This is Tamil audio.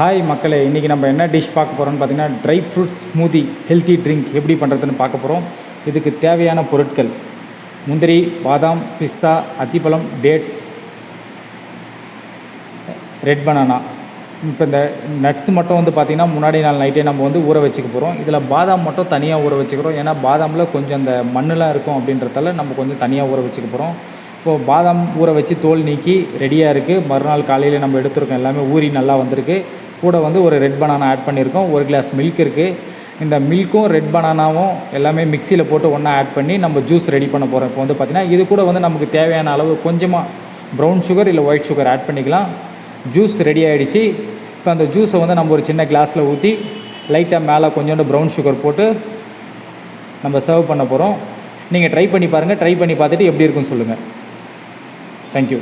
ஹாய் மக்களே, இன்றைக்கி நம்ம என்ன டிஷ் பார்க்க போகிறோம்னு பார்த்தீங்கன்னா dry fruits smoothie healthy drink எப்படி பண்ணுறதுன்னு பார்க்க போகிறோம். இதுக்கு தேவையான பொருட்கள் முந்திரி, பாதாம், பிஸ்தா, அத்திப்பழம், டேட்ஸ், ரெட் பனானா. இப்போ இந்த நட்ஸ் மட்டும் வந்து பார்த்திங்கன்னா முன்னாடி நாள் நைட்டே நம்ம வந்து ஊற வச்சுக்க போகிறோம். இதில் பாதாம் மட்டும் தனியாக ஊற வச்சுக்கிறோம். ஏன்னா பாதாமில் கொஞ்சம் அந்த மண்ணெலாம் இருக்கும் அப்படின்றதால நம்ம கொஞ்சம் தனியாக ஊற வச்சுக்க போகிறோம். இப்போது பாதாம் ஊற வச்சு தோல் நீக்கி ரெடியாக இருக்குது. மறுநாள் காலையில் நம்ம எடுத்துருக்கோம், எல்லாமே ஊறி நல்லா வந்திருக்கு. கூட வந்து ஒரு ரெட் பனானா ஆட் பண்ணியிருக்கோம். ஒரு கிளாஸ் மில்க் இருக்குது. இந்த மில்க்கும் ரெட் பனானாவும் எல்லாமே மிக்சியில் போட்டு ஒன்றா ஆட் பண்ணி நம்ம ஜூஸ் ரெடி பண்ண போகிறோம். இப்போ வந்து பார்த்திங்கன்னா இது கூட வந்து நமக்கு தேவையான அளவு கொஞ்சமாக ப்ரௌன் சுகர் இல்லை ஒயிட் சுகர் ஆட் பண்ணிக்கலாம். ஜூஸ் ரெடி ஆகிடுச்சு. இப்போ அந்த ஜூஸை வந்து நம்ம ஒரு சின்ன கிளாஸில் ஊற்றி லைட்டாக மேலே கொஞ்சோண்டு ப்ரௌன் சுகர் போட்டு நம்ம சர்வ் பண்ண போகிறோம். நீங்கள் ட்ரை பண்ணி பாருங்கள். ட்ரை பண்ணி பார்த்துட்டு எப்படி இருக்குன்னு சொல்லுங்கள். தேங்க்யூ.